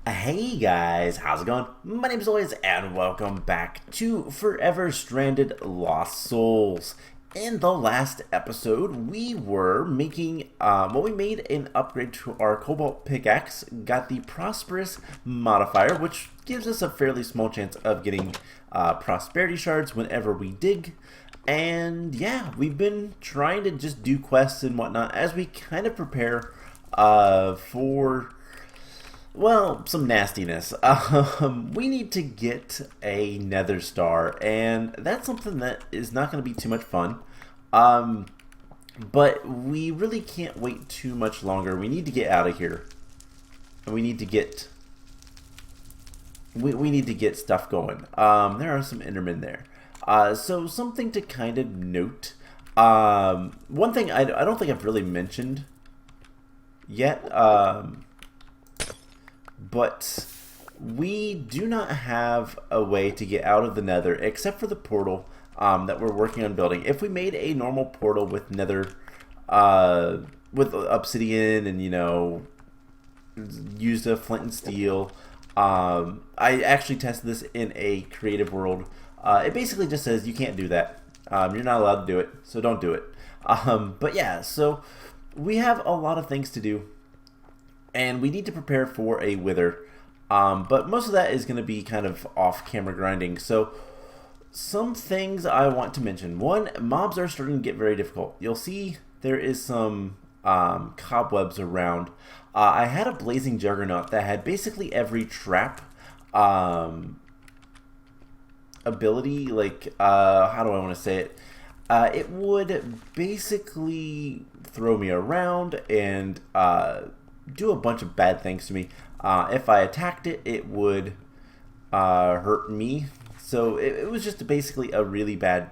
Hey guys, how's it going? My name's Lois and welcome back to Forever Stranded Lost Souls. In the last episode, we were making, we made an upgrade to our Cobalt pickaxe, got the Prosperous modifier, which gives us a fairly small chance of getting prosperity shards whenever we dig. And yeah, we've been trying to just do quests and whatnot as we kind of prepare for, well, some nastiness. We need to get a Nether star, and that's something that is not going to be too much fun. But we really can't wait too much longer. We need to get out of here, and we need to get we need to get stuff going. There are some Endermen there, so something to kind of note. One thing I don't think I've really mentioned yet. But we do not have a way to get out of the Nether except for the portal that we're working on building. If we made a normal portal with Nether, with Obsidian and, you know, used a flint and steel, I actually tested this in a creative world. It basically just says you can't do that. You're not allowed to do it, so don't do it. But yeah, so we have a lot of things to do. And we need to prepare for a wither. But most of that is going to be kind of off-camera grinding. So, some things I want to mention. One, mobs are starting to get very difficult. You'll see there is some cobwebs around. I had a blazing juggernaut that had basically every trap ability. Like, how do I want to say it? It would basically throw me around and do a bunch of bad things to me. If I attacked it, it would hurt me. So it was just basically a really bad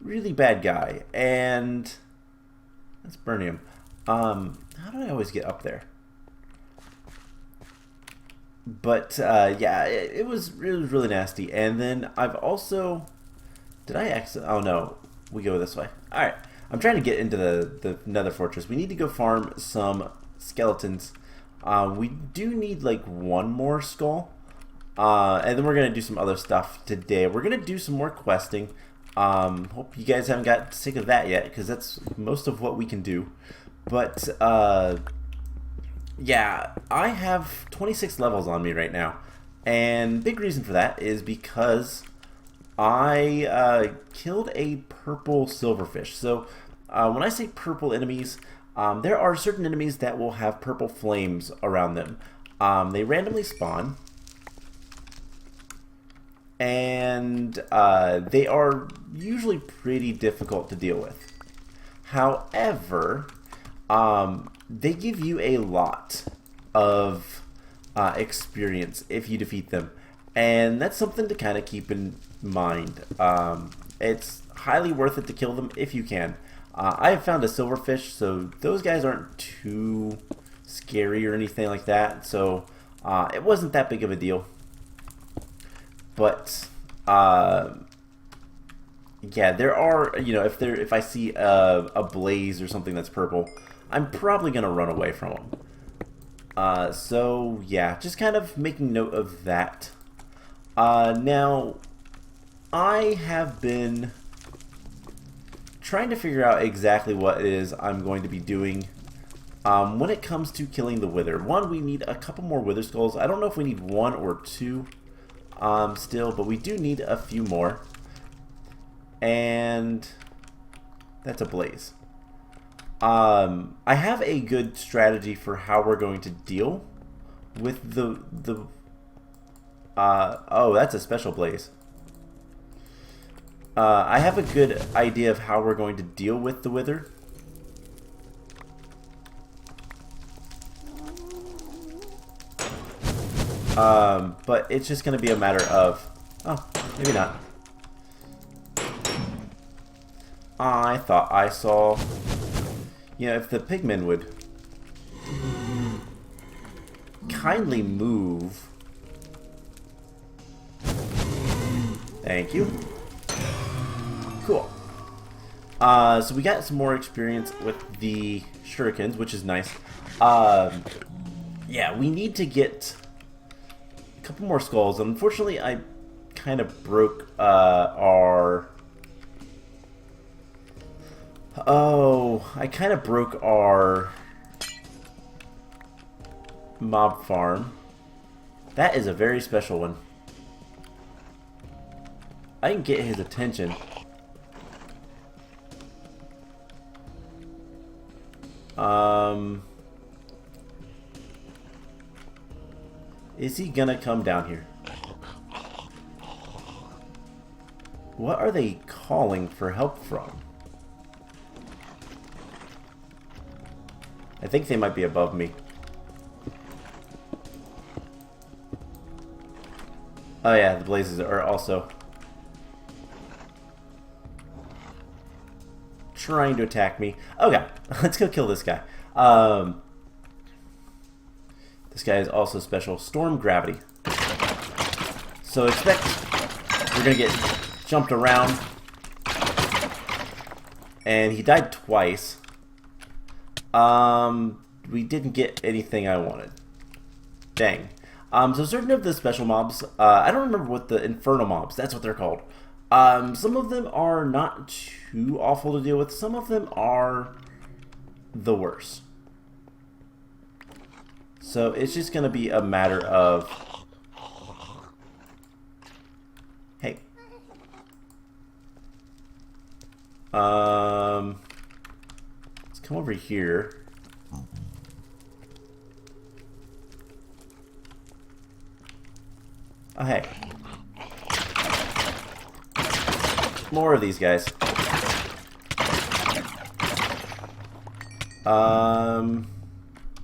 guy. And let's burn him. How do I always get up there? But yeah, it was really nasty. And then I've also, did I exit? Oh no, we go this way. All right, I'm trying to get into the Nether fortress. We need to go farm some skeletons. We do need like one more skull, and then we're gonna do some other stuff today. We're gonna do some more questing. Hope you guys haven't got sick of that yet, because that's most of what we can do. But yeah, I have 26 levels on me right now, and big reason for that is because I killed a purple silverfish. So when I say purple enemies, there are certain enemies that will have purple flames around them. They randomly spawn, and they are usually pretty difficult to deal with. However, they give you a lot of experience if you defeat them, and that's something to kind of keep in mind. It's highly worth it to kill them if you can. I have found a silverfish, so those guys aren't too scary or anything like that. So it wasn't that big of a deal. But yeah, there are, you know, if I see a blaze or something that's purple, I'm probably gonna run away from them. So yeah, just kind of making note of that. Now, I have been trying to figure out exactly what it is I'm going to be doing when it comes to killing the wither. One, we need a couple more wither skulls. I don't know if we need one or two still, but we do need a few more. And that's a blaze. I have a good strategy for how we're going to deal with the oh, that's a special blaze. I have a good idea of how we're going to deal with the wither. But it's just going to be a matter of... Oh, maybe not. I thought I saw... You know, if the pigmen would kindly move... Thank you. Cool. So we got some more experience with the shurikens, which is nice. Yeah, we need to get couple more skulls. Unfortunately, I kind of broke our... Oh, I kind of broke our mob farm. That is a very special one. I can get his attention. Is he gonna come down here? What are they calling for help from? I think they might be above me. Oh yeah, the blazes are also trying to attack me. Okay, let's go kill this guy. This guy is also special. Storm gravity. So expect we're gonna get jumped around. And he died twice. We didn't get anything I wanted. Dang. So certain of the special mobs, I don't remember what the infernal mobs, that's what they're called. Some of them are not too awful to deal with. Some of them are the worst. So it's just going to be a matter of... Hey. Let's come over here. Oh, hey. More of these guys.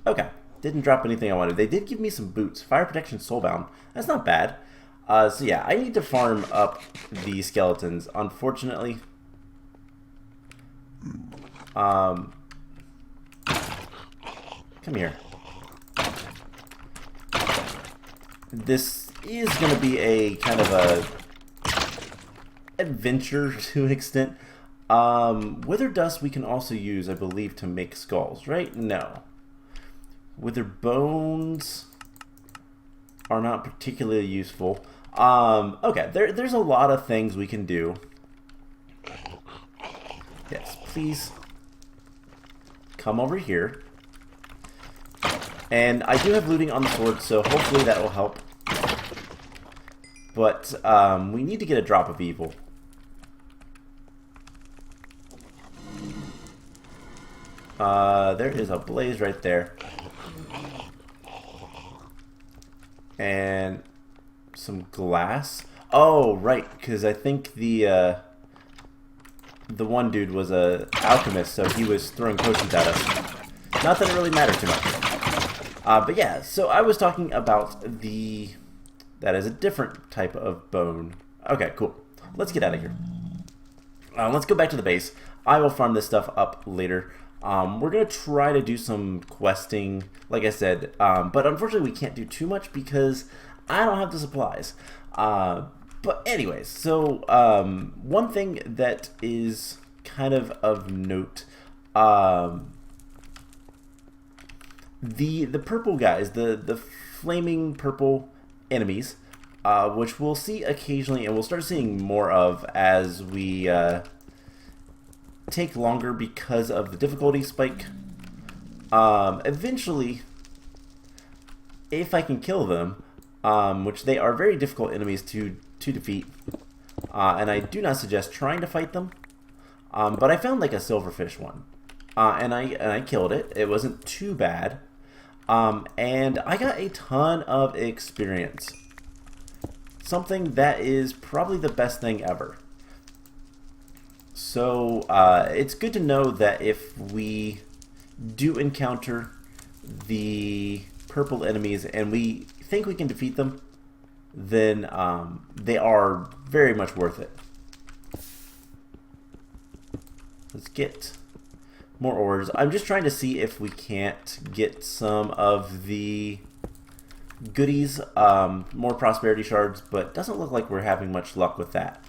Okay. Didn't drop anything I wanted. They did give me some boots. Fire protection soulbound. That's not bad. So yeah, I need to farm up the skeletons. Unfortunately. Come here. This is going to be a kind of a adventure to an extent. Wither dust we can also use, I believe, to make skulls, right? No. Wither bones are not particularly useful. Okay, there's a lot of things we can do. Yes, please come over here. And I do have looting on the sword, so hopefully that will help. But we need to get a drop of evil. There is a blaze right there. And some glass. Oh, right, because I think the one dude was a alchemist, so he was throwing potions at us. Not that it really mattered too much. But yeah, so I was talking about the... That is a different type of bone. Okay, cool. Let's get out of here. Let's go back to the base. I will farm this stuff up later. We're going to try to do some questing, like I said. But unfortunately, we can't do too much because I don't have the supplies. But anyways, so one thing that is kind of note... The purple guys, the flaming purple enemies, which we'll see occasionally, and we'll start seeing more of as we take longer because of the difficulty spike. Eventually, if I can kill them, which they are very difficult enemies to defeat, and I do not suggest trying to fight them, but I found like a silverfish one, and I killed it. It wasn't too bad. And I got a ton of experience. Something that is probably the best thing ever. So, it's good to know that if we do encounter the purple enemies and we think we can defeat them, then they are very much worth it. Let's get... more ores. I'm just trying to see if we can't get some of the goodies, more prosperity shards, but doesn't look like we're having much luck with that.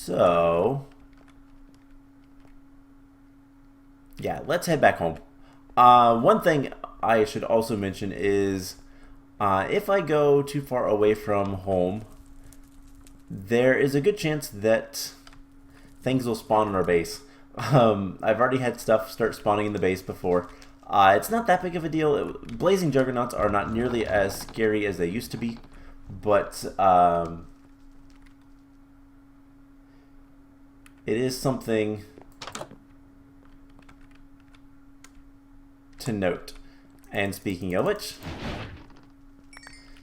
So yeah, let's head back home. One thing I should also mention is If I go too far away from home, there is a good chance that things will spawn in our base. I've already had stuff start spawning in the base before. It's not that big of a deal. Blazing juggernauts are not nearly as scary as they used to be, but it is something to note. And speaking of which,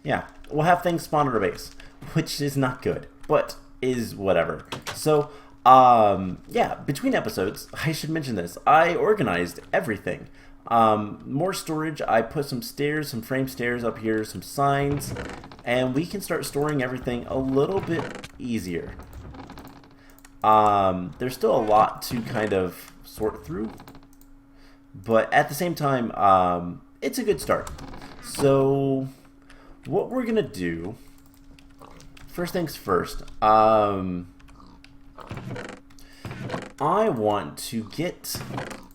yeah, we'll have things spawn in our base, which is not good, but is whatever. So, yeah, between episodes, I should mention this. I organized everything. More storage. I put some stairs, some frame stairs up here, some signs, and we can start storing everything a little bit easier. There's still a lot to kind of sort through, but at the same time, it's a good start. So what we're gonna do, first things first, I want to get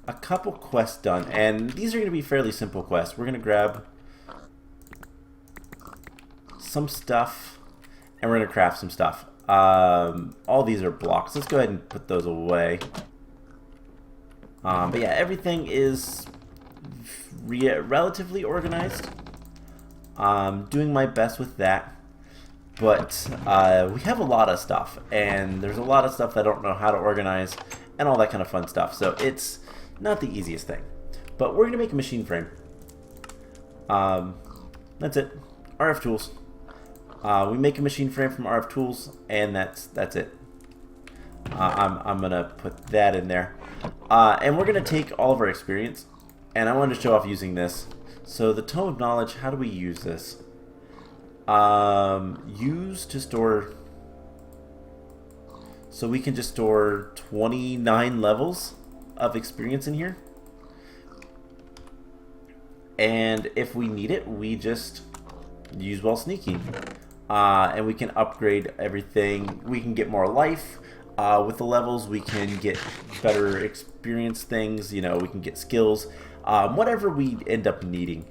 a couple quests done, and these are going to be fairly simple quests. We're going to grab some stuff, and we're going to craft some stuff. All these are blocks. Let's go ahead and put those away. But yeah, everything is relatively organized. Doing my best with that. But we have a lot of stuff, and there's a lot of stuff that I don't know how to organize, and all that kind of fun stuff. So it's not the easiest thing. But we're going to make a machine frame. That's it. RF tools. We make a machine frame from RF tools, and that's it. I'm going to put that in there. And we're going to take all of our experience, and I wanted to show off using this. So the Tome of Knowledge, how do we use this? Use to store, so we can just store 29 levels of experience in here, and if we need it, we just use while sneaking, and we can upgrade everything. We can get more life with the levels. We can get better experience things, you know, we can get skills, whatever we end up needing.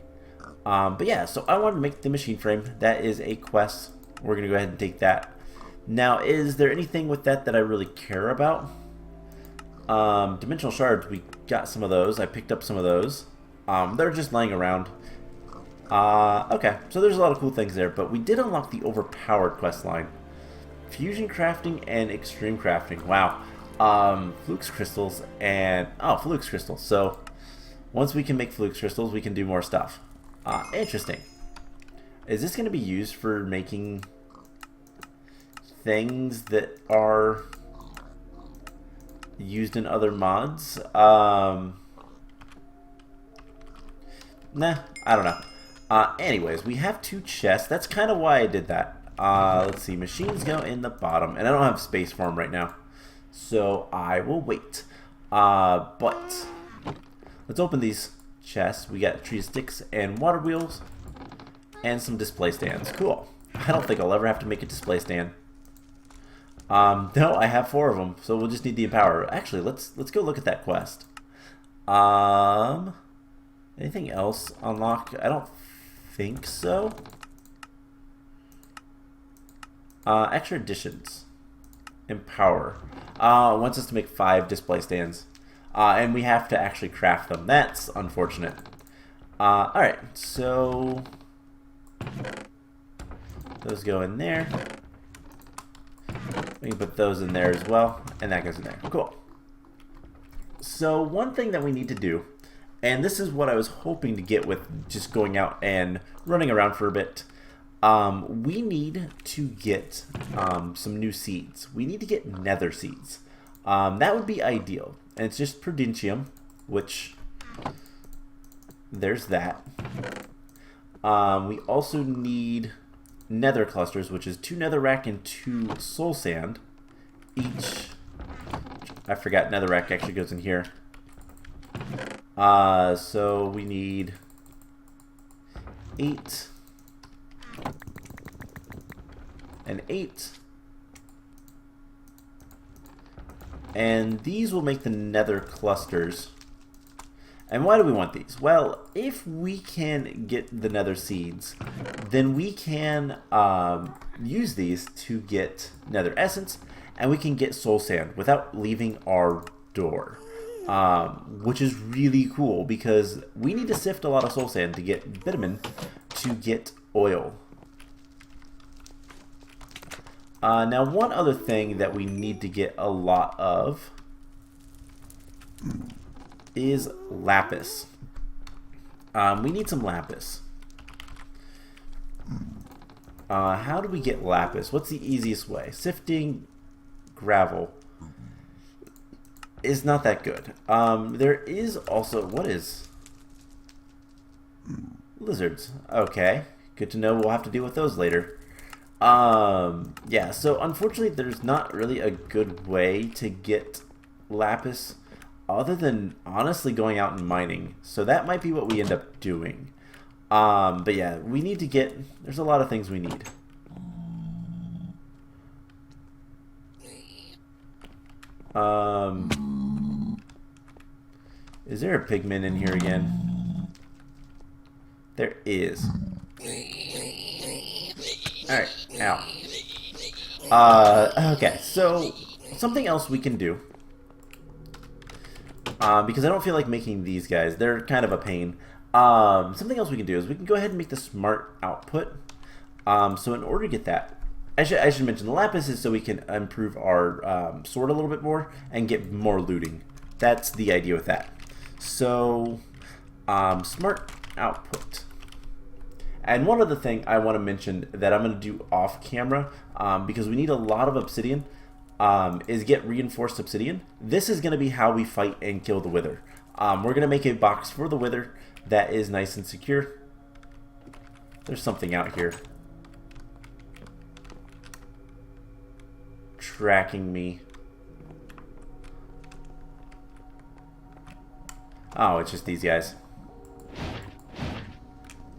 But yeah, so I wanted to make the machine frame. That is a quest. We're going to go ahead and take that. Now, is there anything with that that I really care about? Dimensional shards, we got some of those. I picked up some of those. They're just laying around. Okay, so there's a lot of cool things there, but we did unlock the overpowered quest line. Fusion crafting and extreme crafting. Wow. Flux crystals and... oh, flux crystals. So, once we can make flux crystals, we can do more stuff. Interesting. Is this going to be used for making things that are used in other mods? Nah, I don't know. Anyways, we have 2 chests. That's kind of why I did that. Let's see. Machines go in the bottom, and I don't have space for them right now, so I will wait. But let's open these chests. We got tree sticks and water wheels and some display stands. Cool. I don't think I'll ever have to make a display stand. No, I have 4 of them, so we'll just need the empower. Actually, let's go look at that quest. Anything else unlocked? I don't think so. Extra additions. Empower. Wants us to make 5 display stands. And we have to actually craft them. That's unfortunate. Alright, so those go in there. We can put those in there as well, and that goes in there. Cool. So one thing that we need to do, and this is what I was hoping to get with just going out and running around for a bit, we need to get some new seeds. We need to get nether seeds. That would be ideal. And it's just prudentium, which there's that. We also need nether clusters, which is 2 netherrack and 2 soul sand each. I forgot netherrack actually goes in here. So we need 8 and 8. And these will make the nether clusters. And why do we want these? Well, if we can get the nether seeds, then we can use these to get nether essence, and we can get soul sand without leaving our door, which is really cool because we need to sift a lot of soul sand to get bitumen to get oil. Now, one other thing that we need to get a lot of is lapis. We need some lapis. How do we get lapis? What's the easiest way? Sifting gravel is not that good. There is also, what is? Lizards. Okay, good to know. We'll have to deal with those later. Yeah, so unfortunately there's not really a good way to get lapis other than honestly going out and mining. So that might be what we end up doing. But yeah, we need to get, there's a lot of things we need. Is there a pigman in here again? There is. Alright, ow. Okay, so something else we can do, because I don't feel like making these guys, they're kind of a pain. Something else we can do is we can go ahead and make the smart output. So in order to get that, I should mention the lapis is so we can improve our sword a little bit more and get more looting. That's the idea with that. So smart output. And one other thing I want to mention that I'm going to do off camera, because we need a lot of obsidian, is get reinforced obsidian. This is going to be how we fight and kill the wither. We're going to make a box for the wither that is nice and secure. There's something out here tracking me. Oh, it's just these guys.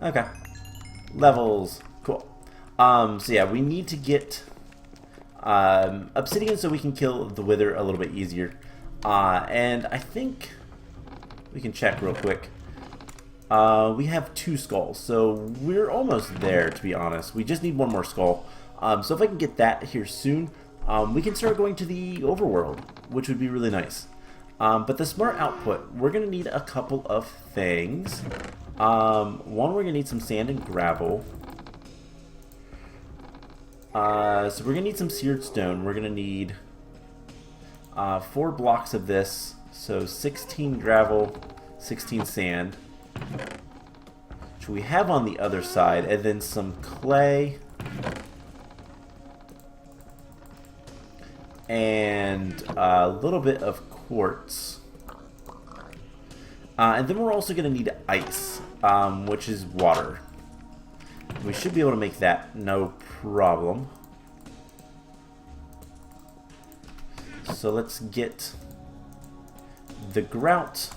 Okay. Levels. Cool. So yeah, we need to get obsidian so we can kill the wither a little bit easier. And I think we can check real quick. We have 2 skulls, so we're almost there, to be honest. We just need one more skull. So if I can get that here soon, we can start going to the overworld, which would be really nice. But the smart output, we're going to need a couple of things. One, we're going to need some sand and gravel. So we're going to need some seared stone. We're going to need 4 blocks of this. So 16 gravel, 16 sand. Which we have on the other side. And then some clay. And a little bit of quartz. And then we're also going to need ice, which is water. We should be able to make that no problem. So let's get the grout.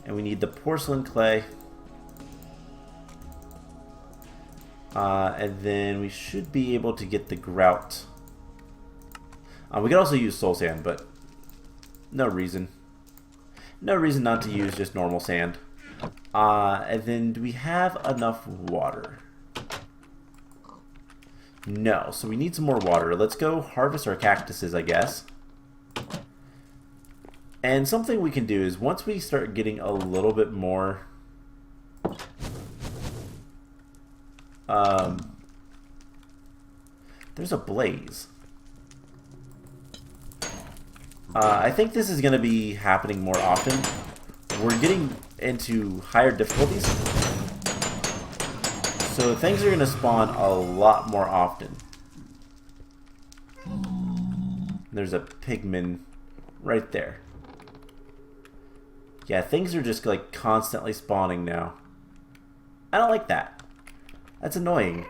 And we need the porcelain clay. And then we should be able to get the grout. We could also use soul sand, but no reason. No reason not to use just normal sand. And then do we have enough water? No, so we need some more water. Let's go harvest our cactuses, I guess. And something we can do is once we start getting a little bit more there's a blaze. I think this is going to be happening more often. We're getting into higher difficulties, so things are going to spawn a lot more often. There's a pigman right there. Yeah, things are just like constantly spawning now. I don't like that. That's annoying.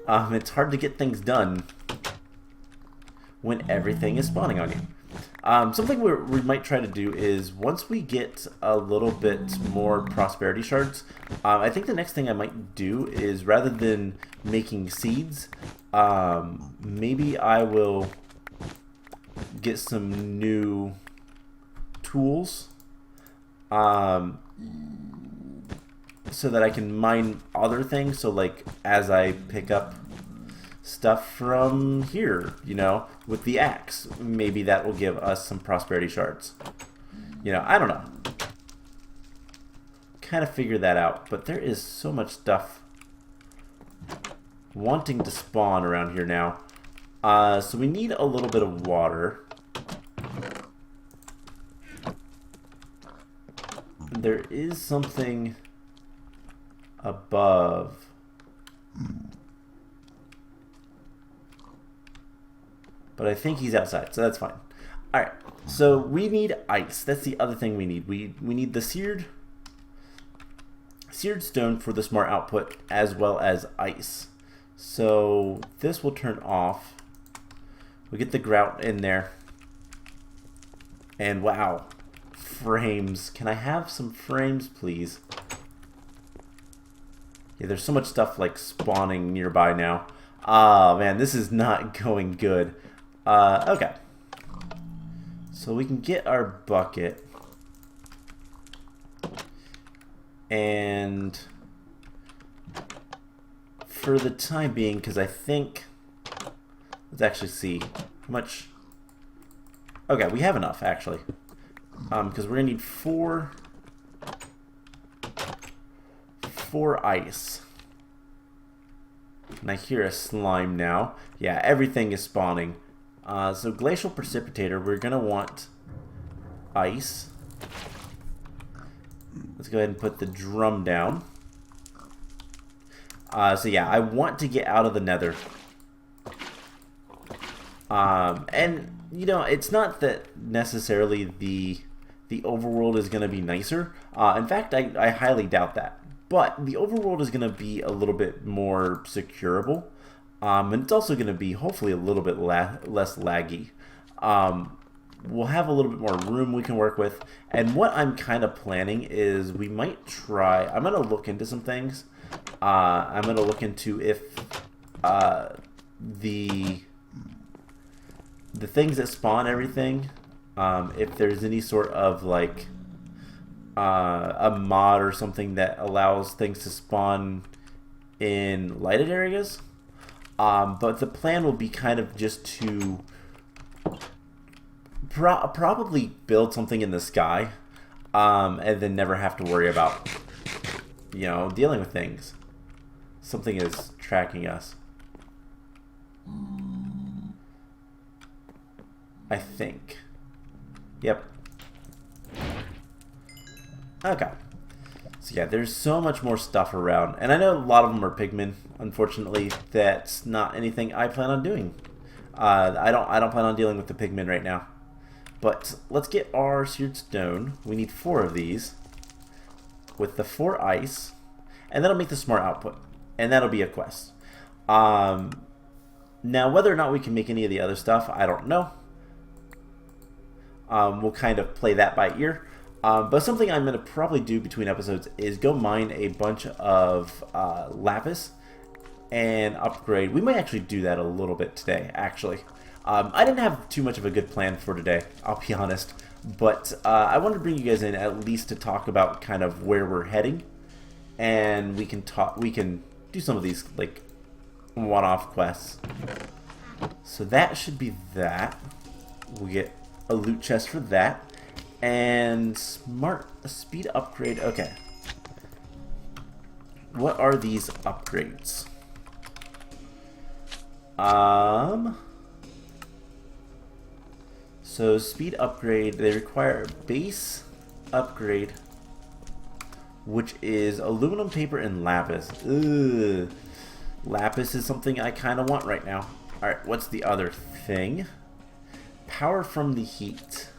It's hard to get things done when everything is spawning on you. Something we might try to do is once we get a little bit more prosperity shards, I think the next thing I might do is rather than making seeds, maybe I will get some new tools Um, so that I can mine other things. So like as I pick up stuff from here, you know, with the axe, maybe that will give us some prosperity shards. You know, I don't know. Kind of figure that out, but there is so much stuff wanting to spawn around here now. So we need a little bit of water. There is something above. But I think he's outside, so that's fine. Alright, so we need ice. That's the other thing we need. We need the seared stone for the smart output, as well as ice. So this will turn off. We get the grout in there. And wow, frames. Can I have some frames, please? Yeah, there's so much stuff like spawning nearby now. Oh man, this is not going good. Okay. So we can get our bucket. And for the time being, because I think, let's actually see how much. Okay, we have enough actually, because we're gonna need four ice. And I hear a slime now. Yeah, everything is spawning. So glacial precipitator, we're gonna want ice. Let's go ahead and put the drum down. So yeah, I want to get out of the Nether. And you know, it's not that necessarily the overworld is going to be nicer. In fact, I highly doubt that. But the overworld is going to be a little bit more securable. And it's also going to be hopefully a little bit less laggy. We'll have a little bit more room we can work with. And what I'm kind of planning is we might try. I'm going to look into some things. I'm going to look into if the things that spawn everything, if there's any sort of like a mod or something that allows things to spawn in lighted areas. But the plan will be kind of just to probably build something in the sky, and then never have to worry about, you know, dealing with things. Something is tracking us, I think. Yep. Okay. So yeah, there's so much more stuff around, and I know a lot of them are pigmen. Unfortunately, that's not anything I plan on doing. I don't plan on dealing with the pigmen right now. But let's get our seared stone. We need 4 of these with the 4 ice, and that'll make the smart output, and that'll be a quest. Now, whether or not we can make any of the other stuff, I don't know. We'll kind of play that by ear. But something I'm going to probably do between episodes is go mine a bunch of Lapis and upgrade. We might actually do that a little bit today, actually. I didn't have too much of a good plan for today, I'll be honest. But I wanted to bring you guys in at least to talk about kind of where we're heading. And we can do some of these like one-off quests. So that should be that. We'll get a loot chest for that. And smart speed upgrade. Okay. What are these upgrades? So speed upgrade, they require a base upgrade, which is aluminum, paper, and lapis. Ugh. Lapis is something I kind of want right now. Alright, what's the other thing? Power from the heat.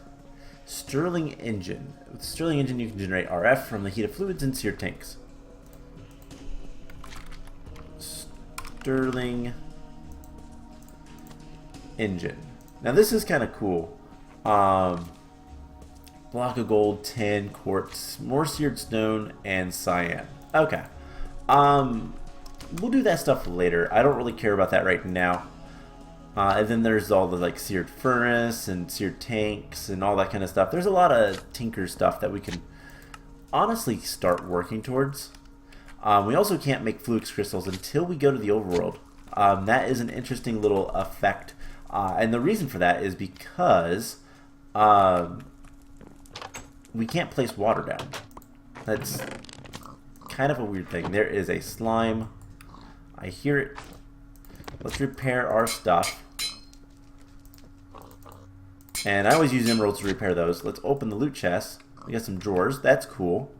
Stirling engine. With Stirling engine, you can generate RF from the heat of fluids in seared tanks. Stirling engine. Now this is kind of cool. Block of gold, 10 quartz, more seared stone, and cyan. Okay. We'll do that stuff later. I don't really care about that right now. And then there's all the like seared furnace and seared tanks and all that kind of stuff. There's a lot of tinker stuff that we can honestly start working towards. We also can't make flux crystals until we go to the overworld. That is an interesting little effect. And the reason for that is because we can't place water down. That's kind of a weird thing. There is a slime. I hear it. Let's repair our stuff. And I always use emeralds to repair those. Let's open the loot chest. We got some drawers. That's cool.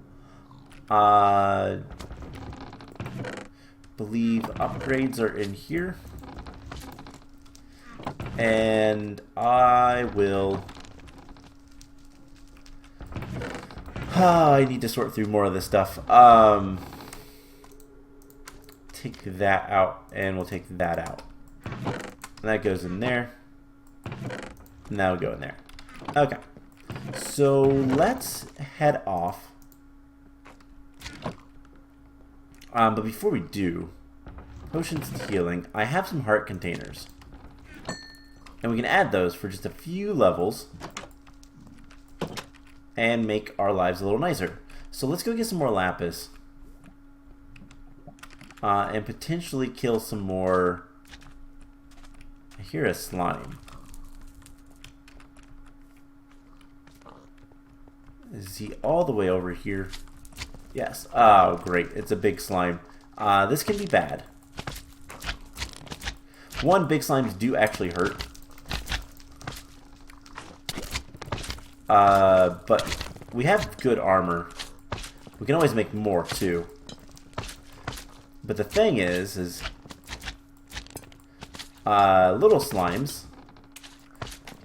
Believe upgrades are in here. And I will... I need to sort through more of this stuff. Take that out, and we'll take that out. And that goes in there. And that'll go in there. Okay. So let's head off. But before we do, potions of healing. I have some heart containers. And we can add those for just a few levels. And make our lives a little nicer. So let's go get some more lapis. And potentially kill some more... I hear a slime. Is he all the way over here? Yes. Oh, great. It's a big slime. This can be bad. One, big slimes do actually hurt. But we have good armor. We can always make more, too. But the thing is little slimes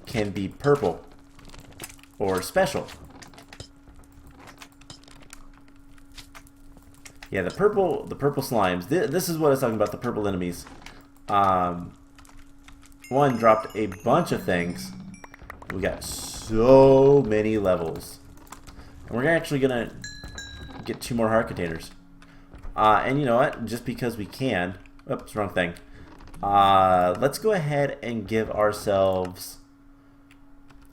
can be purple or special. Yeah, the purple slimes. This is what I was talking about. The purple enemies. One dropped a bunch of things. We got so many levels, and we're actually gonna get 2 more heart containers. And you know what? Just because we can. Oops, wrong thing. Let's go ahead and give ourselves...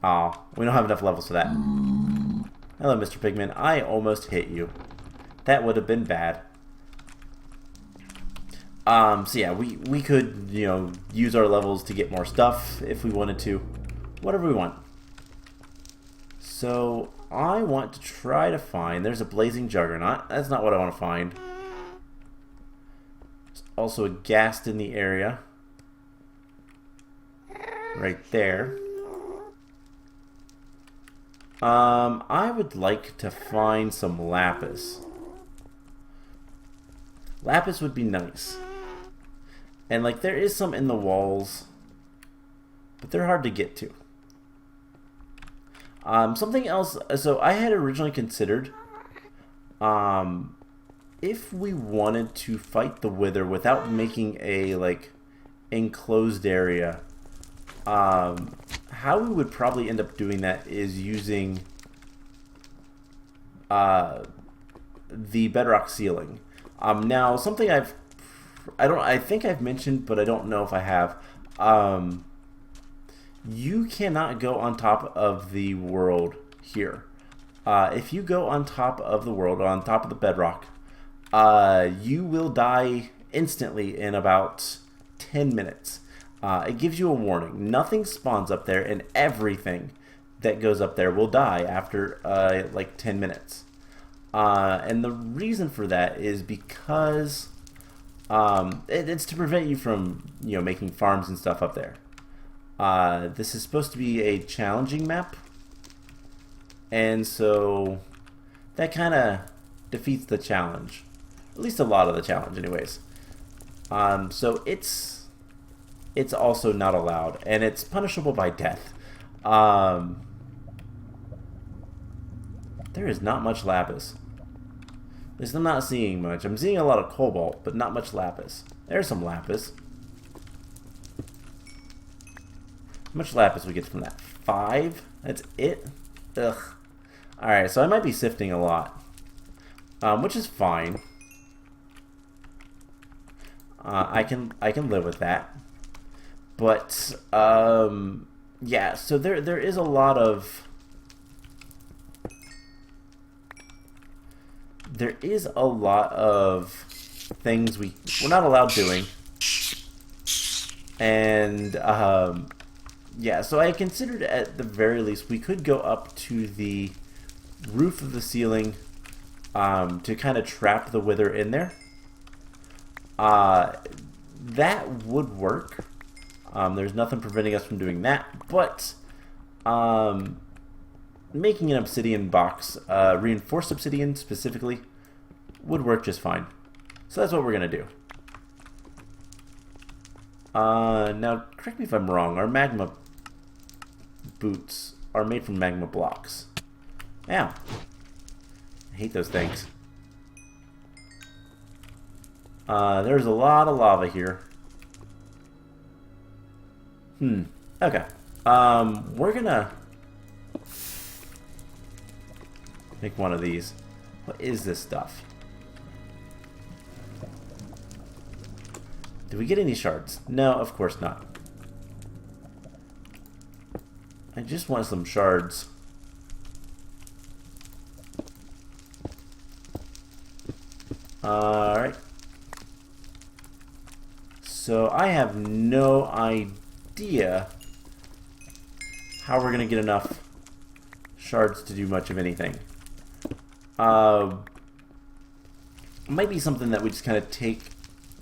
Aw, we don't have enough levels for that. Hello, Mr. Pigman. I almost hit you. That would have been bad. So yeah, we could, you know, use our levels to get more stuff if we wanted to. Whatever we want. So, I want to try to find... There's a blazing juggernaut. That's not what I want to find. There's also a ghast in the area. Right there. I would like to find some lapis. Lapis would be nice. And like there is some in the walls, but they're hard to get to. Something else, so I had originally considered if we wanted to fight the wither without making a like enclosed area, how we would probably end up doing that is using the bedrock ceiling. Now something I think I've mentioned, but I don't know if I have. You cannot go on top of the world here. If you go on top of the world, on top of the bedrock, you will die instantly in about 10 minutes. It gives you a warning. Nothing spawns up there, and everything that goes up there will die after like 10 minutes. And the reason for that is because it's to prevent you from, you know, making farms and stuff up there. This is supposed to be a challenging map, and so that kind of defeats the challenge. At least a lot of the challenge, anyways. So it's also not allowed, and it's punishable by death. There is not much lapis. At least I'm not seeing much. I'm seeing a lot of cobalt, but not much lapis. There's some lapis. How much lapis we get from that? 5? That's it? Ugh. Alright, so I might be sifting a lot. Which is fine. I can live with that. But yeah, so there is a lot of there is a lot of things we're not allowed doing. And, yeah, so I considered at the very least we could go up to the roof of the ceiling to kind of trap the wither in there. That would work. There's nothing preventing us from doing that, but making an obsidian box, reinforced obsidian specifically, would work just fine. So that's what we're going to do. Now, correct me if I'm wrong, our magma boots are made from magma blocks. Ow. I hate those things. There's a lot of lava here. Okay. We're gonna make one of these. What is this stuff? Did we get any shards? No, of course not. I just want some shards. Alright. So I have no idea how we're going to get enough shards to do much of anything. Might be something that we just kind of take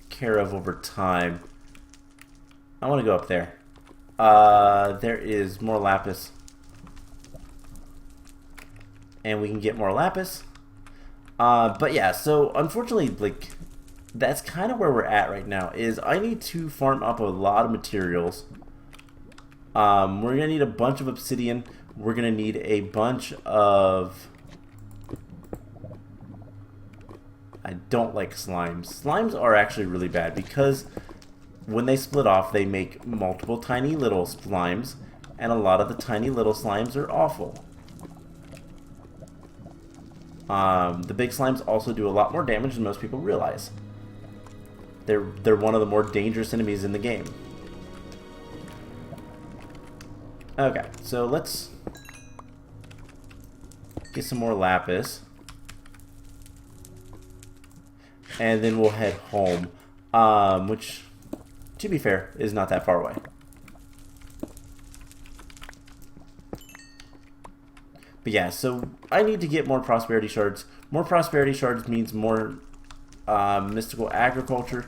care of over time. I want to go up there. There is more lapis. And we can get more lapis. But yeah, so unfortunately, like, that's kind of where we're at right now, is I need to farm up a lot of materials. We're going to need a bunch of obsidian. We're going to need a bunch of... I don't like slimes. Slimes are actually really bad because when they split off, they make multiple tiny little slimes, and a lot of the tiny little slimes are awful. The big slimes also do a lot more damage than most people realize. They're one of the more dangerous enemies in the game. Okay, so let's get some more lapis. And then we'll head home, which, to be fair, is not that far away. But yeah, so I need to get more prosperity shards. More prosperity shards means more mystical agriculture,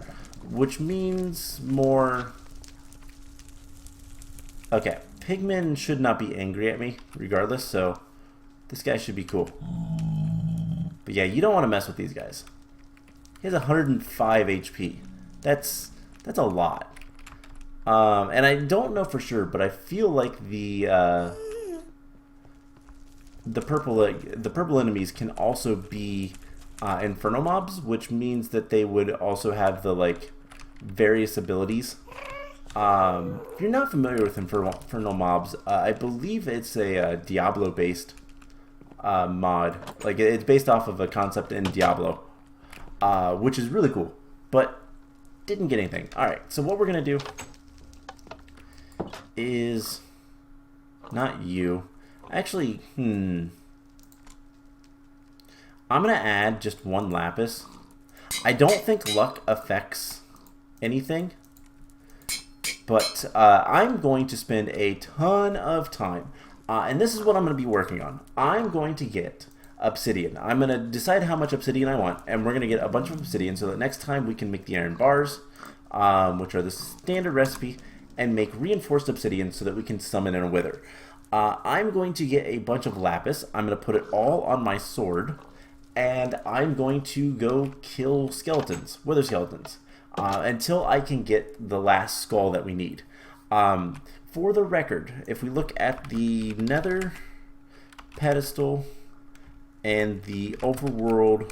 which means more... Okay, pigmen should not be angry at me, regardless, so this guy should be cool. But yeah, you don't want to mess with these guys. He has 105 HP. That's a lot. And I don't know for sure, but I feel like the purple enemies can also be inferno mobs, which means that they would also have the like various abilities. If you're not familiar with inferno mobs, I believe it's a Diablo-based mod. Like it's based off of a concept in Diablo. Which is really cool, but didn't get anything. Alright, so what we're going to do is... Not you. Actually, I'm going to add just one lapis. I don't think luck affects anything, but I'm going to spend a ton of time, and this is what I'm going to be working on. I'm going to get... obsidian. I'm going to decide how much obsidian I want, and we're going to get a bunch of obsidian so that next time we can make the iron bars, which are the standard recipe, and make reinforced obsidian so that we can summon in a wither. I'm going to get a bunch of lapis. I'm going to put it all on my sword, and I'm going to go kill skeletons, wither skeletons, until I can get the last skull that we need. For the record, if we look at the Nether pedestal and the Overworld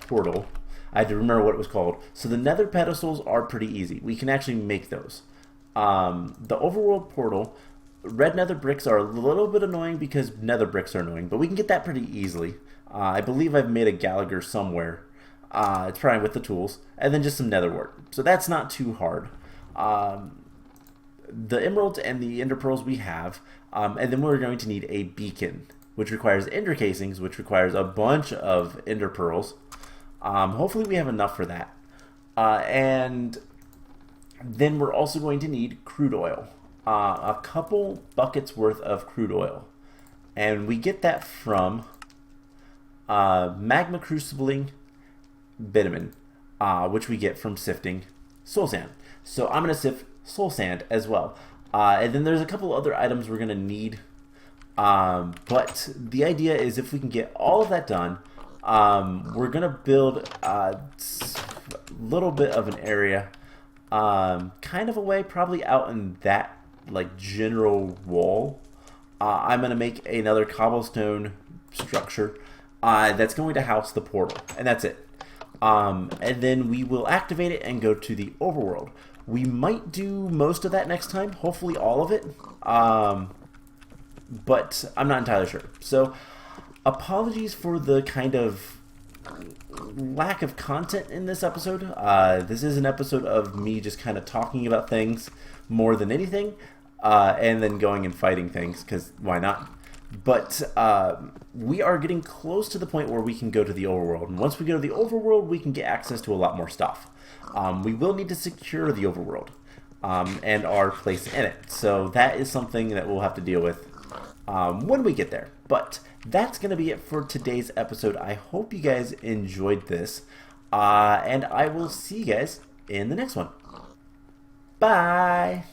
portal, I had to remember what it was called. So the Nether pedestals are pretty easy. We can actually make those. The Overworld portal, red Nether bricks are a little bit annoying because Nether bricks are annoying, but we can get that pretty easily. I believe I've made a Gallagher somewhere. It's probably with the tools, and then just some Nether wart. So that's not too hard. The emeralds and the ender pearls we have, and then we're going to need a beacon, which requires ender casings, which requires a bunch of ender pearls. Hopefully we have enough for that. And then we're also going to need crude oil. A couple buckets worth of crude oil. And we get that from magma crucibling bitumen, which we get from sifting soul sand. So I'm going to sift soul sand as well. And then there's a couple other items we're going to need. But the idea is if we can get all of that done, we're going to build a little bit of an area, kind of away, probably out in that like general wall. I'm going to make another cobblestone structure that's going to house the portal, and that's it. And then we will activate it and go to the overworld. We might do most of that next time, hopefully all of it, but I'm not entirely sure. So apologies for the kind of lack of content in this episode. This is an episode of me just kind of talking about things more than anything, and then going and fighting things, because why not? But we are getting close to the point where we can go to the overworld, and once we go to the overworld, we can get access to a lot more stuff. We will need to secure the overworld and our place in it, so that is something that we'll have to deal with when we get there. But that's going to be it for today's episode. I hope you guys enjoyed this, and I will see you guys in the next one. Bye!